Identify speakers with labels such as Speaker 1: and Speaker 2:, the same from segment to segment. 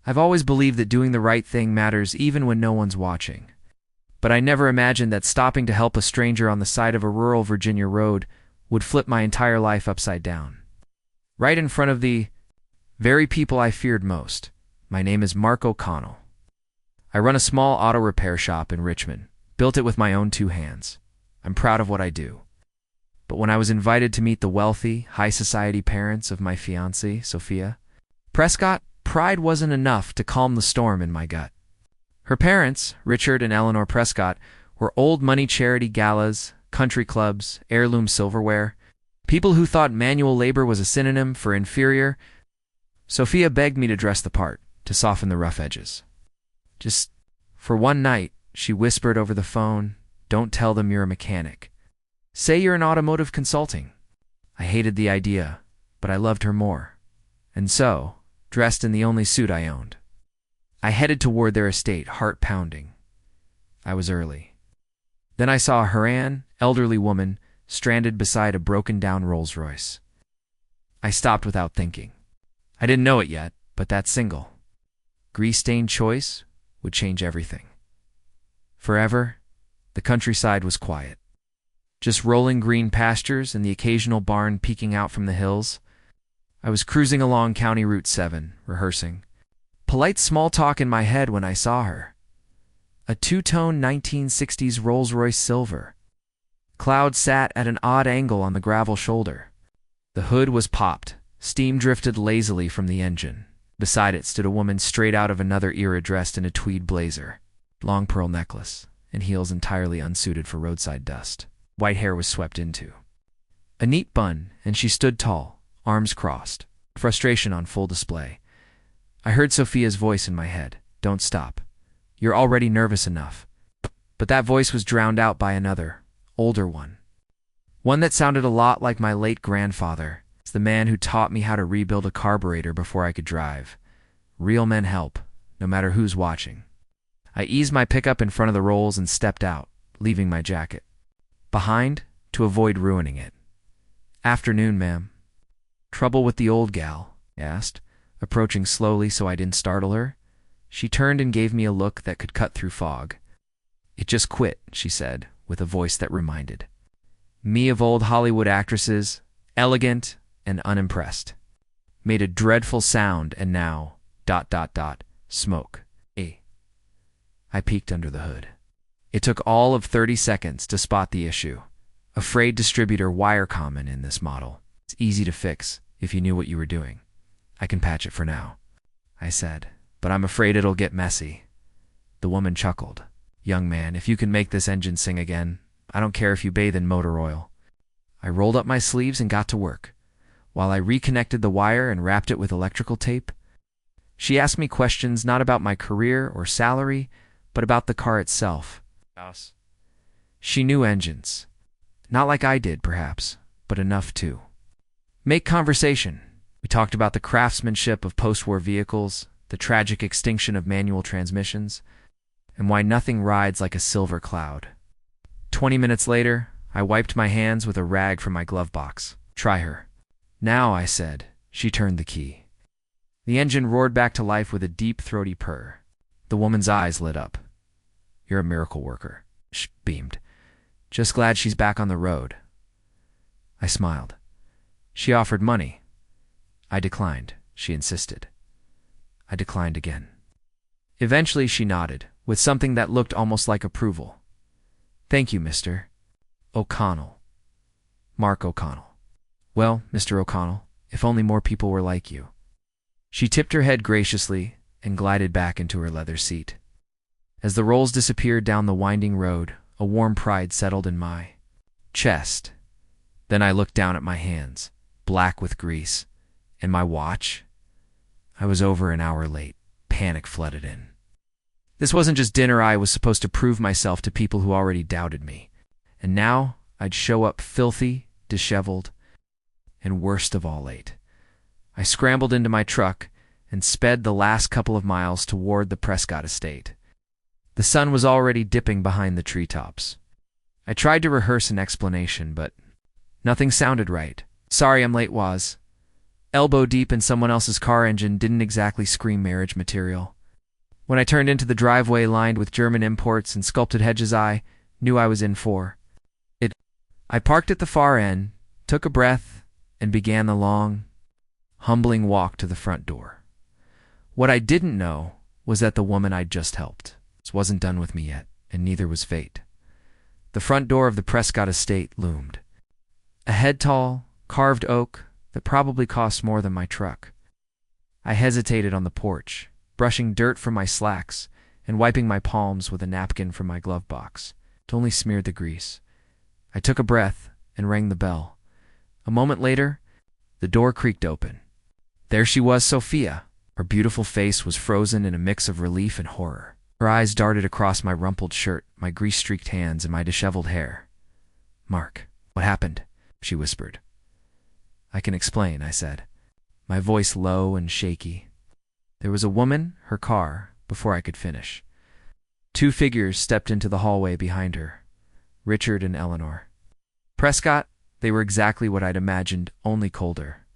Speaker 1: I've always believed that doing the right thing matters even when no one's watching. But I never imagined that stopping to help a stranger on the side of a rural Virginia road would flip my entire life upside down. Right in front of the very people I feared most. My name is Mark O'Connell. I run a small auto repair shop in Richmond, built it with my own 2 hands. I'm proud of what I do. But when I was invited to meet the wealthy, high-society parents of my fiancée, Sophia Prescott, pride wasn't enough to calm the storm in my gut. Her parents, Richard and Eleanor Prescott, were old money charity galas, country clubs, heirloom silverware, people who thought manual labor was a synonym for inferior. Sophia begged me to dress the part, to soften the rough edges. Just for one night, she whispered over the phone, "Don't tell them you're a mechanic. Say you're in automotive consulting." I hated the idea, but I loved her more. And so, dressed in the only suit I owned, I headed toward their estate, heart pounding. I was early. Then I saw a Haran, elderly woman, stranded beside a broken-down Rolls-Royce. I stopped without thinking. I didn't know it yet, but that single, grease-stained choice would change everything. Forever, the countryside was quiet. Just rolling green pastures and the occasional barn peeking out from the hills. I was cruising along County Route 7, rehearsing. Polite small talk in my head when I saw her. A 2-tone 1960s Rolls-Royce silver. Cloud sat at an odd angle on the gravel shoulder. The hood was popped. Steam drifted lazily from the engine. Beside it stood a woman straight out of another era, dressed in a tweed blazer, long pearl necklace, and heels entirely unsuited for roadside dust. White hair was swept into a neat bun, and she stood tall, arms crossed, frustration on full display. I heard Sophia's voice in my head. "Don't stop. You're already nervous enough." But that voice was drowned out by another, older one. One that sounded a lot like my late grandfather. It's the man who taught me how to rebuild a carburetor before I could drive. Real men help, no matter who's watching. I eased my pickup in front of the Rolls and stepped out, leaving my jacket behind to avoid ruining it. "Afternoon, ma'am." "Trouble with the old gal?" I asked, approaching slowly so I didn't startle her. She turned and gave me a look that could cut through fog. "It just quit," she said, with a voice that reminded me of old Hollywood actresses, elegant and unimpressed. Made a dreadful sound, and now, ... smoke. I peeked under the hood. It took all of 30 seconds to spot the issue. A frayed distributor wire common in this model. It's easy to fix if you knew what you were doing. "I can patch it for now," I said, "but I'm afraid it'll get messy." The woman chuckled. "Young man, if you can make this engine sing again, I don't care if you bathe in motor oil." I rolled up my sleeves and got to work. While I reconnected the wire and wrapped it with electrical tape, she asked me questions not about my career or salary, but about the car itself. She knew engines. Not like I did, perhaps, but enough to make conversation. We talked about the craftsmanship of post-war vehicles, the tragic extinction of manual transmissions, and why nothing rides like a silver cloud. 20 minutes later, I wiped my hands with a rag from my glove box. "Try her." "Now," I said. She turned the key. The engine roared back to life with a deep, throaty purr. The woman's eyes lit up. "You're a miracle worker," she beamed. "Just glad she's back on the road." I smiled. She offered money. I declined. She insisted. I declined again. Eventually she nodded, with something that looked almost like approval. "Thank you, Mr. O'Connell." Mark O'Connell. "Well, Mr. O'Connell, if only more people were like you." She tipped her head graciously and glided back into her leather seat. As the Rolls disappeared down the winding road, a warm pride settled in my chest. Then I looked down at my hands, black with grease, and my watch. I was over an hour late. Panic flooded in. This wasn't just dinner. I was supposed to prove myself to people who already doubted me. And now I'd show up filthy, disheveled, and worst of all, late. I scrambled into my truck and sped the last couple of miles toward the Prescott estate. The sun was already dipping behind the treetops. I tried to rehearse an explanation, but nothing sounded right. "Sorry I'm late, Waz." elbow deep in someone else's car engine didn't exactly scream marriage material. When I turned into the driveway lined with German imports and sculpted hedges, I knew I was in for it. I parked at the far end, took a breath, and began the long, humbling walk to the front door. What I didn't know was that the woman I'd just helped wasn't done with me yet, and neither was fate. The front door of the Prescott estate loomed. A head-tall, carved oak that probably cost more than my truck. I hesitated on the porch, brushing dirt from my slacks and wiping my palms with a napkin from my glove box. It only smeared the grease. I took a breath and rang the bell. A moment later, the door creaked open. There she was, Sophia. Her beautiful face was frozen in a mix of relief and horror. Her eyes darted across my rumpled shirt, my grease-streaked hands, and my disheveled hair. "Mark, what happened?" she whispered. "I can explain," I said, my voice low and shaky. There was a woman, her car, before I could finish. Two figures stepped into the hallway behind her, Richard and Eleanor. Prescott, they were exactly what I'd imagined, only colder.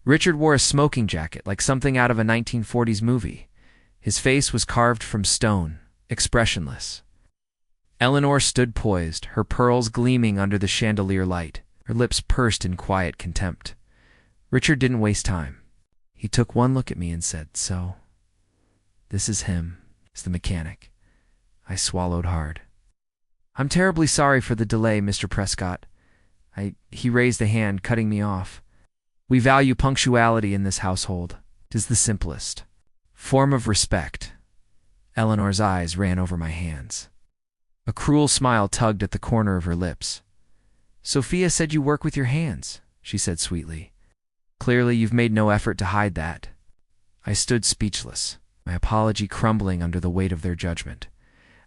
Speaker 1: Richard wore a smoking jacket like something out of a 1940s movie. His face was carved from stone, expressionless. Eleanor stood poised, her pearls gleaming under the chandelier light, her lips pursed in quiet contempt. Richard didn't waste time. He took one look at me and said, "So, this is him, is the mechanic." I swallowed hard. "I'm terribly sorry for the delay, Mr. Prescott." He raised a hand, cutting me off. "We value punctuality in this household. 'Tis the simplest form of respect." Eleanor's eyes ran over my hands. A cruel smile tugged at the corner of her lips. "Sophia said you work with your hands," she said sweetly. "Clearly you've made no effort to hide that." I stood speechless, my apology crumbling under the weight of their judgment.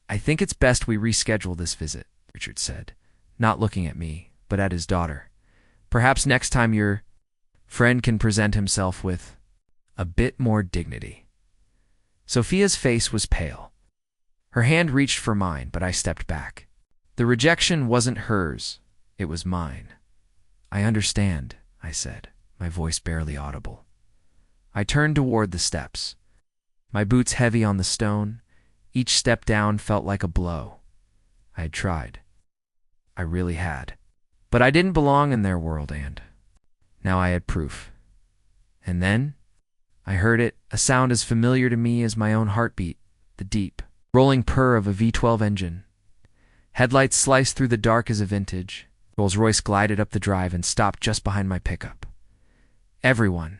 Speaker 1: "I think it's best we reschedule this visit," Richard said, not looking at me, but at his daughter. "Perhaps next time your friend can present himself with a bit more dignity." Sophia's face was pale. Her hand reached for mine, but I stepped back. The rejection wasn't hers, it was mine. "I understand," I said, my voice barely audible. I turned toward the steps, my boots heavy on the stone. Each step down felt like a blow. I had tried. I really had. But I didn't belong in their world, and now I had proof. And then I heard it, a sound as familiar to me as my own heartbeat, the deep, rolling purr of a V12 engine. Headlights sliced through the dark as a vintage. Rolls-Royce glided up the drive and stopped just behind my pickup. Everyone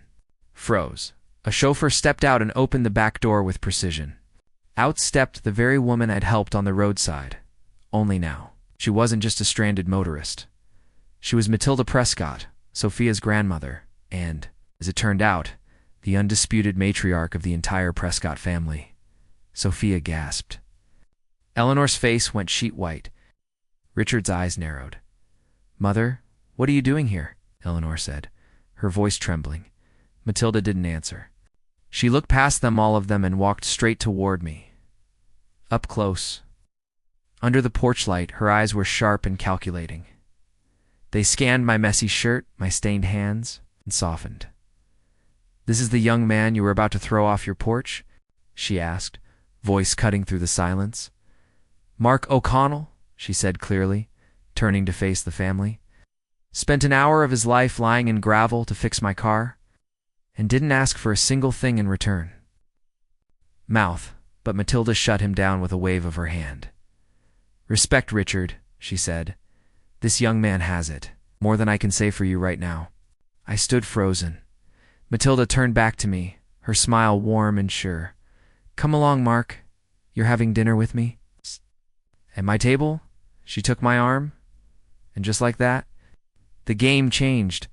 Speaker 1: froze. A chauffeur stepped out and opened the back door with precision. Out stepped the very woman I'd helped on the roadside. Only now, she wasn't just a stranded motorist. She was Matilda Prescott, Sophia's grandmother, and, as it turned out, the undisputed matriarch of the entire Prescott family. Sophia gasped. Eleanor's face went sheet white. Richard's eyes narrowed. "Mother, what are you doing here?" Eleanor said, her voice trembling. Matilda didn't answer. She looked past them, all of them, and walked straight toward me. Up close. Under the porch light, her eyes were sharp and calculating. They scanned my messy shirt, my stained hands, and softened. "This is the young man you were about to throw off your porch?" she asked, voice cutting through the silence. "Mark O'Connell," she said clearly, turning to face the family. "Spent an hour of his life lying in gravel to fix my car, and didn't ask for a single thing in return." Mouth, but Matilda shut him down with a wave of her hand. "Respect Richard," she said. "This young man has it, more than I can say for you right now." I stood frozen. Matilda turned back to me, her smile warm and sure. "Come along, Mark. You're having dinner with me?" At my table, she took my arm, and just like that, the game changed.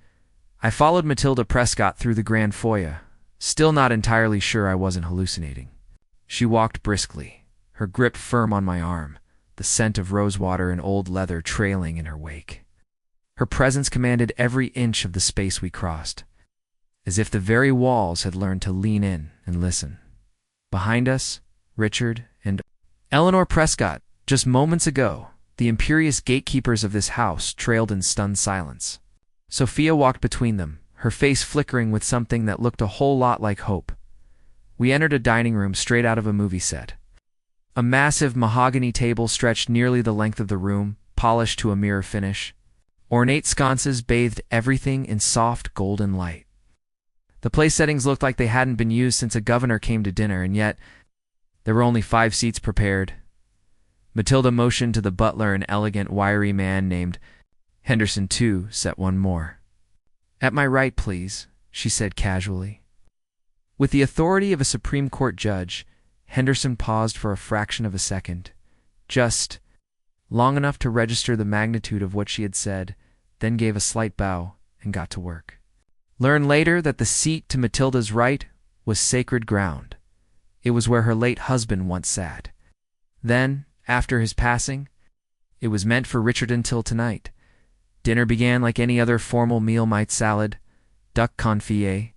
Speaker 1: I followed Matilda Prescott through the grand foyer, still not entirely sure I wasn't hallucinating. She walked briskly, her grip firm on my arm, the scent of rosewater and old leather trailing in her wake. Her presence commanded every inch of the space we crossed, as if the very walls had learned to lean in and listen. Behind us, Richard and Eleanor Prescott. Just moments ago, the imperious gatekeepers of this house trailed in stunned silence. Sophia walked between them, her face flickering with something that looked a whole lot like hope. We entered a dining room straight out of a movie set. A massive mahogany table stretched nearly the length of the room, polished to a mirror finish. Ornate sconces bathed everything in soft golden light. The place settings looked like they hadn't been used since a governor came to dinner, and yet there were only 5 seats prepared. Matilda motioned to the butler, an elegant, wiry man named Henderson, to set one more. "At my right, please," she said casually. With the authority of a Supreme Court judge, Henderson paused for a fraction of a second, just long enough to register the magnitude of what she had said, then gave a slight bow and got to work. Learn later that the seat to Matilda's right was sacred ground. It was where her late husband once sat. Then, after his passing, it was meant for Richard until tonight. Dinner began like any other formal meal might: salad, duck confit,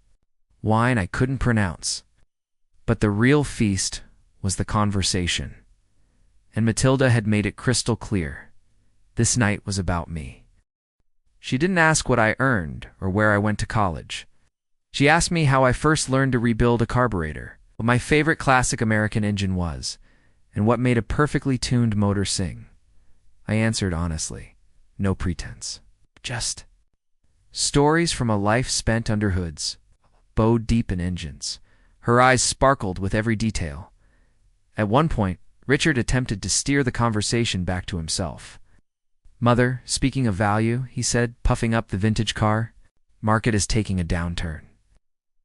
Speaker 1: wine I couldn't pronounce. But the real feast was the conversation. And Matilda had made it crystal clear. This night was about me. She didn't ask what I earned or where I went to college. She asked me how I first learned to rebuild a carburetor, what my favorite classic American engine was, and what made a perfectly tuned motor sing. I answered honestly, no pretense. Just stories from a life spent under hoods, bowed deep in engines. Her eyes sparkled with every detail. At one point, Richard attempted to steer the conversation back to himself. "Mother, speaking of value," he said, puffing up the vintage car, "market is taking a downturn.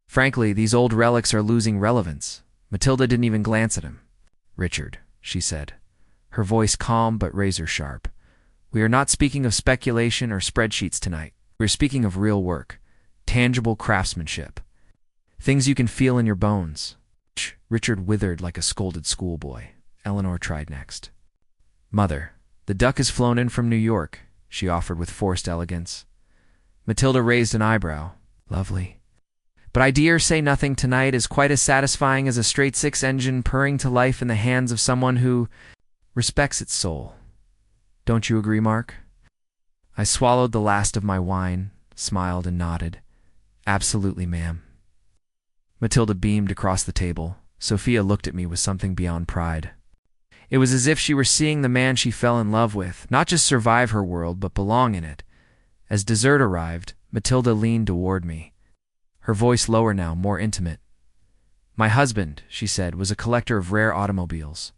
Speaker 1: Frankly, these old relics are losing relevance." Matilda didn't even glance at him. "Richard," she said, her voice calm but razor-sharp, "we are not speaking of speculation or spreadsheets tonight. We're speaking of real work, tangible craftsmanship, things you can feel in your bones." Richard withered like a scolded schoolboy. Eleanor tried next. "Mother, the duck has flown in from New York," she offered with forced elegance. Matilda raised an eyebrow. "Lovely. But I dare say nothing tonight is quite as satisfying as a straight 6-engine purring to life in the hands of someone who respects its soul. Don't you agree, Mark?" I swallowed the last of my wine, smiled and nodded. "Absolutely, ma'am." Matilda beamed across the table. Sophia looked at me with something beyond pride. It was as if she were seeing the man she fell in love with, not just survive her world, but belong in it. As dessert arrived, Matilda leaned toward me, her voice lower now, more intimate. "My husband," she said, "was a collector of rare automobiles.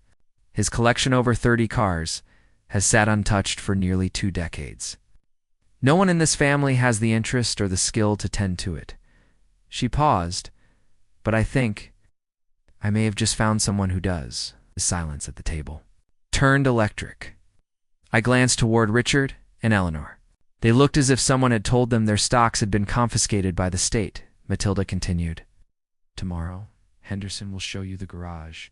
Speaker 1: His collection, over 30 cars, has sat untouched for nearly 2 decades. No one in this family has the interest or the skill to tend to it." She paused, "But I think I may have just found someone who does." The silence at the table turned electric. I glanced toward Richard and Eleanor. They looked as if someone had told them their stocks had been confiscated by the state. Matilda continued, "Tomorrow, Henderson will show you the garage.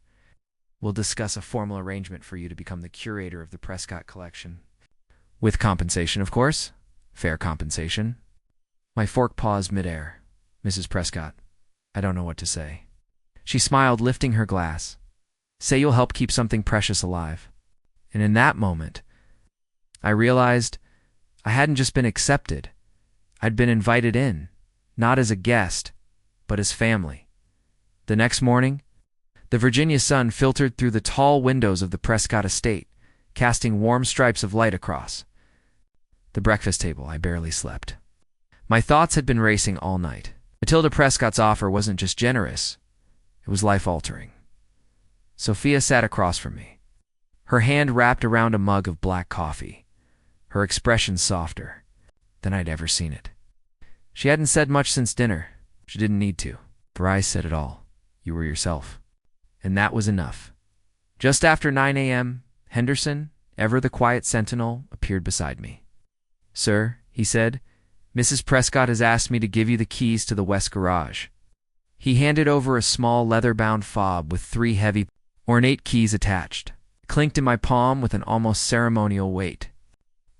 Speaker 1: We'll discuss a formal arrangement for you to become the curator of the Prescott collection. With compensation, of course. Fair compensation." My fork paused midair. "Mrs. Prescott, I don't know what to say." She smiled, lifting her glass. "Say you'll help keep something precious alive." And in that moment, I realized I hadn't just been accepted. I'd been invited in, not as a guest, but as family. The next morning, the Virginia sun filtered through the tall windows of the Prescott estate, casting warm stripes of light across. The breakfast table, I barely slept. My thoughts had been racing all night. Matilda Prescott's offer wasn't just generous, it was life-altering. Sophia sat across from me, her hand wrapped around a mug of black coffee, her expression softer than I'd ever seen it. She hadn't said much since dinner. She didn't need to. Her eyes said it all. You were yourself. And that was enough. Just after 9 a.m., Henderson, ever the quiet sentinel, appeared beside me. "Sir," he said, "Mrs. Prescott has asked me to give you the keys to the west garage." He handed over a small leather-bound fob with 3 heavy, ornate keys attached. It clinked in my palm with an almost ceremonial weight.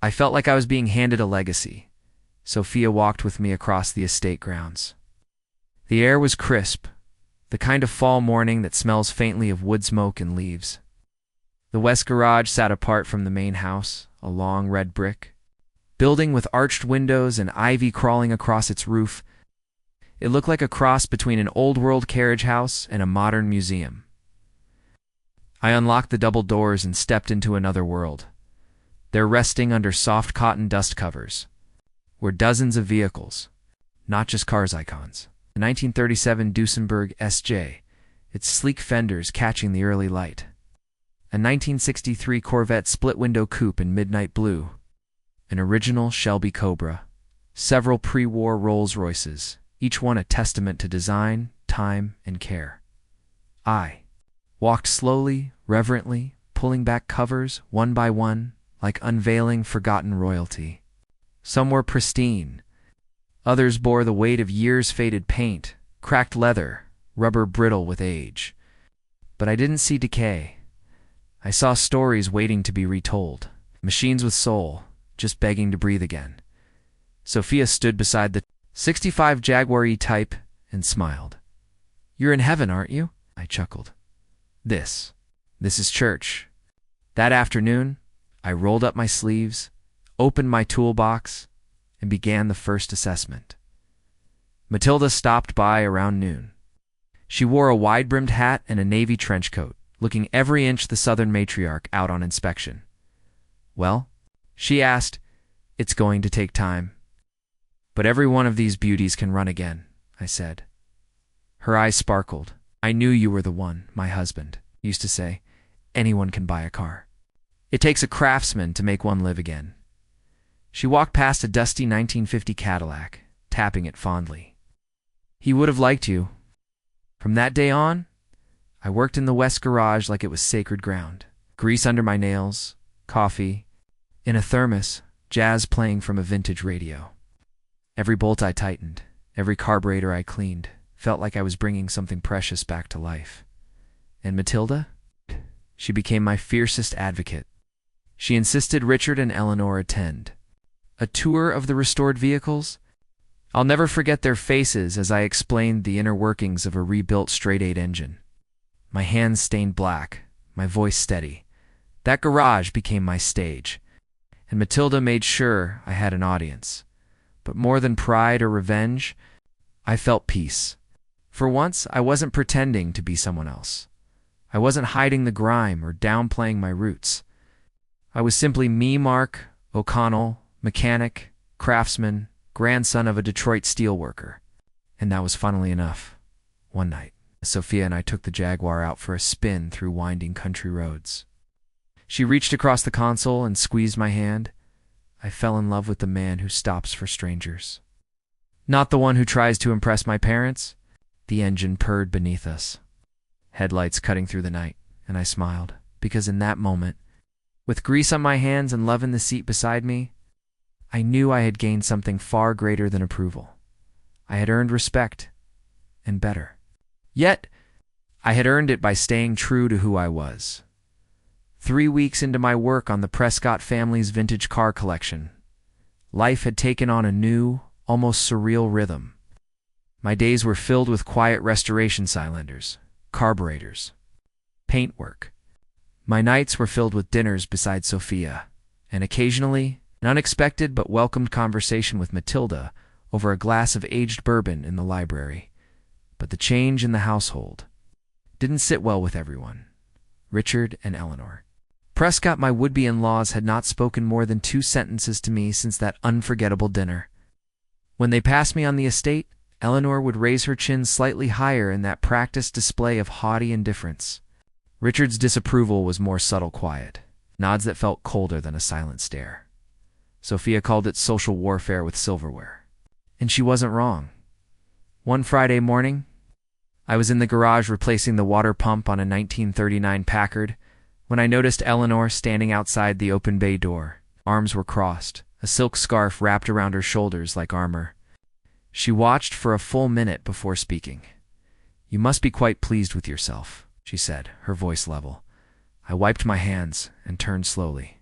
Speaker 1: I felt like I was being handed a legacy. Sophia walked with me across the estate grounds. The air was crisp, the kind of fall morning that smells faintly of wood smoke and leaves. The west garage sat apart from the main house, a long red brick building with arched windows and ivy crawling across its roof. It looked like a cross between an old-world carriage house and a modern museum. I unlocked the double doors and stepped into another world. There, resting under soft cotton dust covers, were dozens of vehicles, not just cars icons. The 1937 Duesenberg SJ, its sleek fenders catching the early light. A 1963 Corvette split-window coupe in midnight blue. An original Shelby Cobra. Several pre-war Rolls-Royces, each one a testament to design, time, and care. I walked slowly, reverently, pulling back covers one by one, like unveiling forgotten royalty. Some were pristine. Others bore the weight of years-faded paint, cracked leather, rubber brittle with age. But I didn't see decay. I saw stories waiting to be retold. Machines with soul, just begging to breathe again. Sophia stood beside the 65 Jaguar E-Type and smiled. "You're in heaven, aren't you?" I chuckled. This is church." That afternoon, I rolled up my sleeves, opened my toolbox, and began the first assessment. Matilda stopped by around noon. She wore a wide-brimmed hat and a navy trench coat, looking every inch the Southern matriarch out on inspection. "Well?" she asked. "It's going to take time. But every one of these beauties can run again," I said. Her eyes sparkled. "I knew you were the one, my husband used to say. Anyone can buy a car. It takes a craftsman to make one live again." She walked past a dusty 1950 Cadillac, tapping it fondly. "He would have liked you." From that day on, I worked in the West garage like it was sacred ground. Grease under my nails, coffee, in a thermos, jazz playing from a vintage radio. Every bolt I tightened, every carburetor I cleaned, felt like I was bringing something precious back to life. And Matilda? She became my fiercest advocate. She insisted Richard and Eleanor attend. A tour of the restored vehicles? I'll never forget their faces as I explained the inner workings of a rebuilt straight-eight engine. My hands stained black, my voice steady. That garage became my stage, and Matilda made sure I had an audience. But more than pride or revenge, I felt peace. For once, I wasn't pretending to be someone else. I wasn't hiding the grime or downplaying my roots. I was simply me, Mark O'Connell, mechanic, craftsman, grandson of a Detroit steelworker. And that was funnily enough. One night, Sophia and I took the Jaguar out for a spin through winding country roads. She reached across the console and squeezed my hand. I fell in love with the man who stops for strangers. Not the one who tries to impress my parents. The engine purred beneath us, headlights cutting through the night, and I smiled, because in that moment, with grease on my hands and love in the seat beside me, I knew I had gained something far greater than approval. I had earned respect, and better. Yet, I had earned it by staying true to who I was. 3 weeks into my work on the Prescott family's vintage car collection, life had taken on a new, almost surreal rhythm. My days were filled with quiet restoration cylinders, carburetors, paintwork. My nights were filled with dinners beside Sophia, and occasionally, an unexpected but welcomed conversation with Matilda over a glass of aged bourbon in the library. But the change in the household didn't sit well with everyone. Richard and Eleanor. Prescott, my would-be in-laws, had not spoken more than 2 sentences to me since that unforgettable dinner. When they passed me on the estate, Eleanor would raise her chin slightly higher in that practiced display of haughty indifference. Richard's disapproval was more subtle quiet, nods that felt colder than a silent stare. Sophia called it social warfare with silverware. And she wasn't wrong. One Friday morning, I was in the garage replacing the water pump on a 1939 Packard when I noticed Eleanor standing outside the open bay door. Arms were crossed, a silk scarf wrapped around her shoulders like armor. She watched for a full minute before speaking. "You must be quite pleased with yourself," she said, her voice level. I wiped my hands and turned slowly.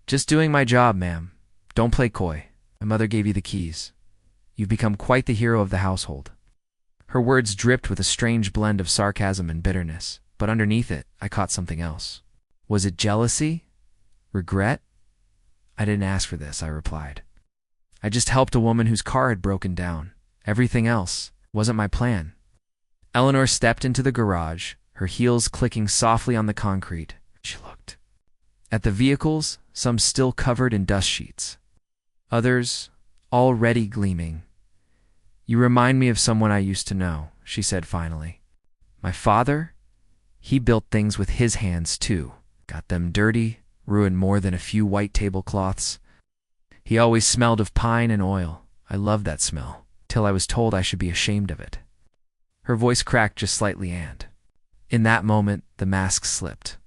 Speaker 1: "Just doing my job, ma'am. Don't play coy. My mother gave you the keys. You've become quite the hero of the household." Her words dripped with a strange blend of sarcasm and bitterness, but underneath it, I caught something else. Was it jealousy? Regret? "I didn't ask for this," I replied. "I just helped a woman whose car had broken down. Everything else, Wasn't my plan. Eleanor stepped into the garage, her heels clicking softly on the concrete. She looked at the vehicles, some still covered in dust sheets, others already gleaming. "You remind me of someone I used to know," she said finally. "My father? He built things with his hands too. Got them dirty, ruined more than a few white tablecloths. He always smelled of pine and oil. I loved that smell, till I was told I should be ashamed of it." Her voice cracked just slightly, and in that moment the mask slipped.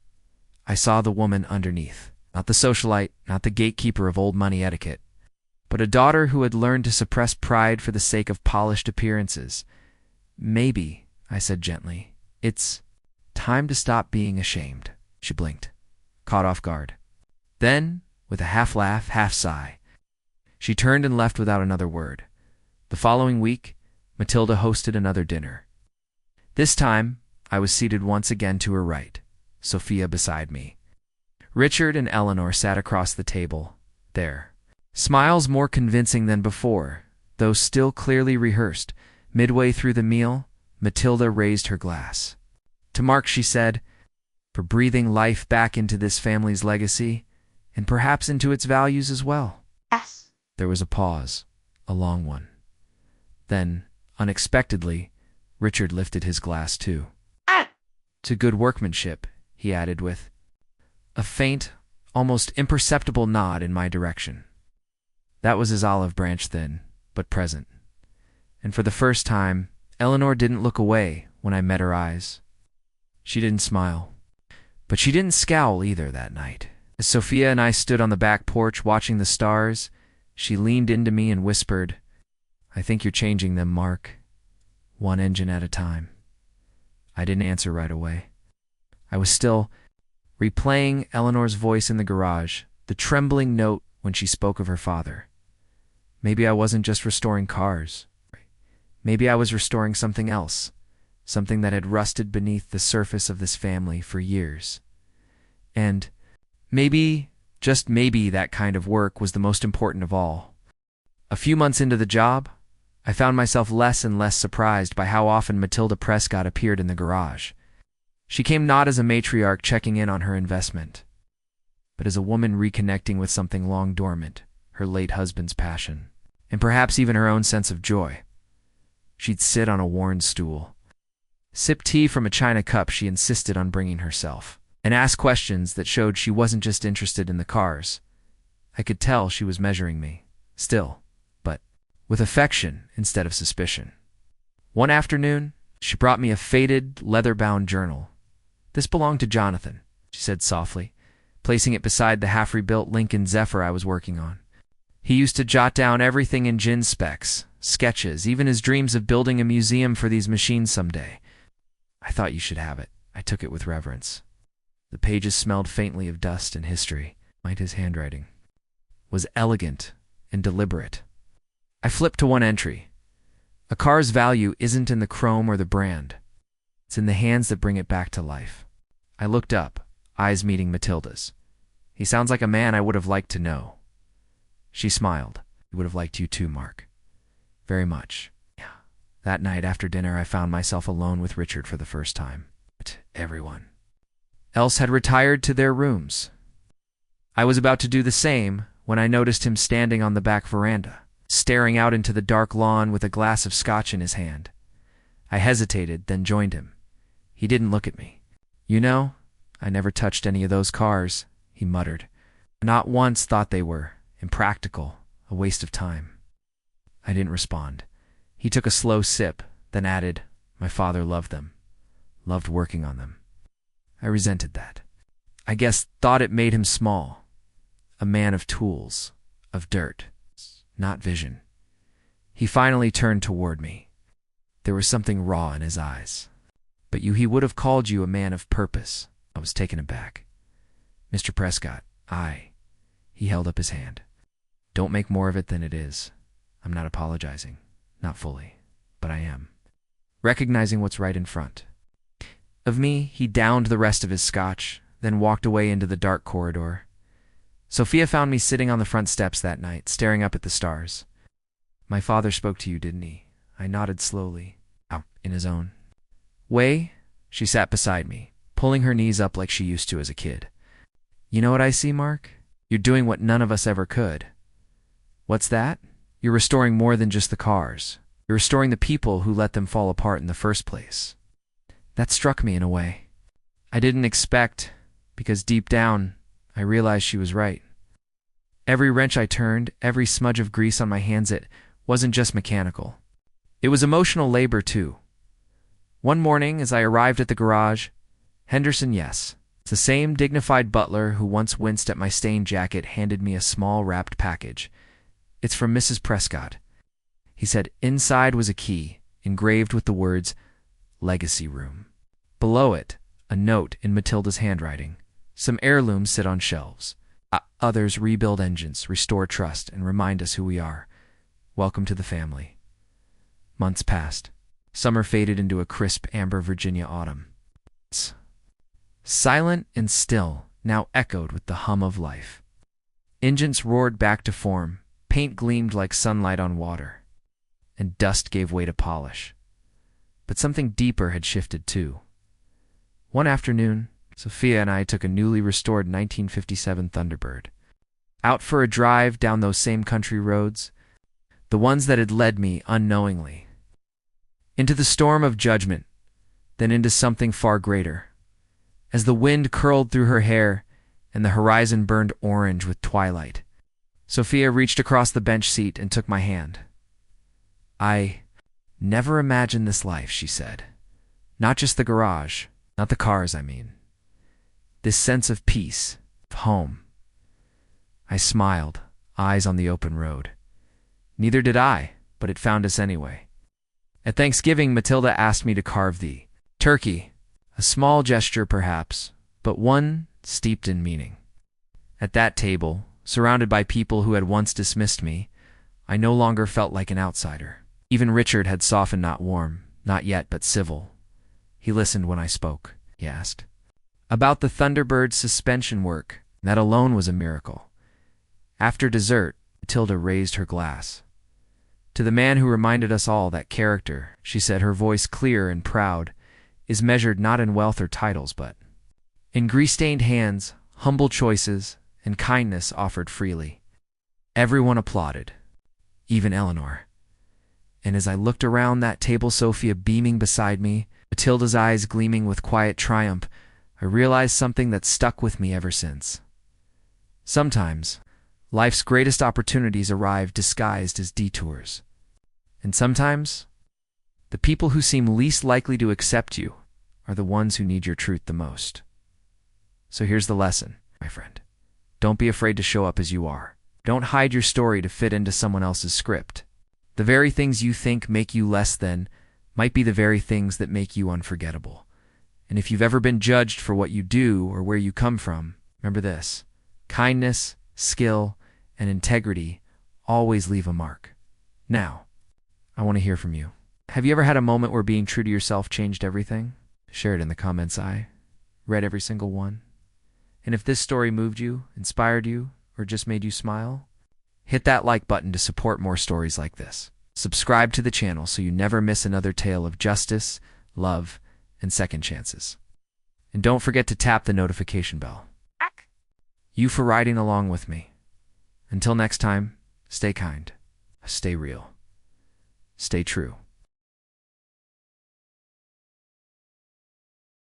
Speaker 1: I saw the woman underneath, not the socialite, not the gatekeeper of old money etiquette, but a daughter who had learned to suppress pride for the sake of polished appearances. "Maybe," I said gently, "it's time to stop being ashamed." She blinked, caught off guard. Then, with a half laugh, half sigh, she turned and left without another word. The following week, Matilda hosted another dinner. This time, I was seated once again to her right, Sophia beside me. Richard and Eleanor sat across the table, their smiles more convincing than before, though still clearly rehearsed. Midway through the meal, Matilda raised her glass. "To Mark," she said, "for breathing life back into this family's legacy, and perhaps into its values as well."
Speaker 2: Yes.
Speaker 1: There was a pause, a long one. Then, unexpectedly, Richard lifted his glass too. "To good workmanship," he added with a faint, almost imperceptible nod in my direction. That was his olive branch then, but present. And for the first time, Eleanor didn't look away when I met her eyes. She didn't smile, but she didn't scowl either that night. As Sophia and I stood on the back porch watching the stars, she leaned into me and whispered, "I think you're changing them, Mark. One engine at a time." I didn't answer right away. I was still replaying Eleanor's voice in the garage, the trembling note when she spoke of her father. Maybe I wasn't just restoring cars. Maybe I was restoring something else, something that had rusted beneath the surface of this family for years. And maybe, just maybe, that kind of work was the most important of all. A few months into the job, I found myself less and less surprised by how often Matilda Prescott appeared in the garage. She came not as a matriarch checking in on her investment, but as a woman reconnecting with something long dormant, her late husband's passion, and perhaps even her own sense of joy. She'd sit on a worn stool, sip tea from a china cup she insisted on bringing herself, and ask questions that showed she wasn't just interested in the cars. I could tell she was measuring me, still, but with affection instead of suspicion. One afternoon, she brought me a faded, leather-bound journal. "This belonged to Jonathan," she said softly, placing it beside the half-rebuilt Lincoln Zephyr I was working on. "He used to jot down everything in gin specs, sketches, even his dreams of building a museum for these machines someday. I thought you should have it." I took it with reverence. The pages smelled faintly of dust and history. His handwriting was elegant and deliberate. I flipped to one entry. "A car's value isn't in the chrome or the brand. It's in the hands that bring it back to life." I looked up, eyes meeting Matilda's. "He sounds like a man I would have liked to know." She smiled. "He would have liked you too, Mark. Very much." Yeah. That night after dinner, I found myself alone with Richard for the first time. But everyone else had retired to their rooms. I was about to do the same when I noticed him standing on the back veranda, staring out into the dark lawn with a glass of scotch in his hand. I hesitated, then joined him. He didn't look at me. "You know, I never touched any of those cars," he muttered. "Not once thought they were impractical, a waste of time." I didn't respond. He took a slow sip, then added, "My father loved them, loved working on them." I resented that. I guess thought it made him small. A man of tools, of dirt, not vision. He finally turned toward me. There was something raw in his eyes. "But he would have called you a man of purpose." I was taken aback. "Mr. Prescott, He held up his hand. "Don't make more of it than it is. I'm not apologizing. Not fully. But I am. Recognizing what's right in front." Of me, he downed the rest of his scotch, then walked away into the dark corridor. Sophia found me sitting on the front steps that night, staring up at the stars. "My father spoke to you, didn't he?" I nodded slowly. In his own way, she sat beside me, pulling her knees up like she used to as a kid. You know what I see, Mark? You're doing what none of us ever could. What's that? You're restoring more than just the cars. You're restoring the people who let them fall apart in the first place. That struck me in a way I didn't expect, because deep down, I realized she was right. Every wrench I turned, every smudge of grease on my hands, it wasn't just mechanical. It was emotional labor, too. One morning, as I arrived at the garage, Henderson, yes, the same dignified butler who once winced at my stained jacket, handed me a small wrapped package. It's from Mrs. Prescott. He said inside was a key, engraved with the words, Legacy Room. Below it, a note in Matilda's handwriting. Some heirlooms sit on shelves. Others rebuild engines, restore trust, and remind us who we are. Welcome to the family. Months passed. Summer faded into a crisp amber Virginia autumn. Silent and still, now echoed with the hum of life. Engines roared back to form, paint gleamed like sunlight on water, and dust gave way to polish. But something deeper had shifted too. One afternoon, Sophia and I took a newly restored 1957 Thunderbird out for a drive down those same country roads, the ones that had led me unknowingly into the storm of judgment, then into something far greater. As the wind curled through her hair and the horizon burned orange with twilight, Sophia reached across the bench seat and took my hand. I never imagined this life, she said. Not just the garage, not the cars, I mean. This sense of peace, of home. I smiled, eyes on the open road. Neither did I, but it found us anyway. At Thanksgiving, Matilda asked me to carve the turkey, a small gesture perhaps, but one steeped in meaning. At that table, surrounded by people who had once dismissed me, I no longer felt like an outsider. Even Richard had softened, not warm, not yet, but civil. He listened when I spoke. He asked about the Thunderbird's suspension work. That alone was a miracle. After dessert, Matilda raised her glass. To the man who reminded us all that character, she said, her voice clear and proud, is measured not in wealth or titles, but in grease-stained hands, humble choices, and kindness offered freely. Everyone applauded, even Eleanor. And as I looked around that table, Sophia beaming beside me, Matilda's eyes gleaming with quiet triumph, I realized something that stuck with me ever since. Sometimes, life's greatest opportunities arrive disguised as detours. And sometimes, the people who seem least likely to accept you are the ones who need your truth the most. So here's the lesson, my friend. Don't be afraid to show up as you are. Don't hide your story to fit into someone else's script. The very things you think make you less than might be the very things that make you unforgettable. And if you've ever been judged for what you do or where you come from, remember this: kindness, skill, and integrity always leave a mark. Now, I want to hear from you. Have you ever had a moment where being true to yourself changed everything? Share it in the comments. I read every single one. And if this story moved you, inspired you, or just made you smile, hit that like button to support more stories like this. Subscribe to the channel so you never miss another tale of justice, love, and second chances. And don't forget to tap the notification bell. You for riding along with me. Until next time, stay kind, stay real, stay true.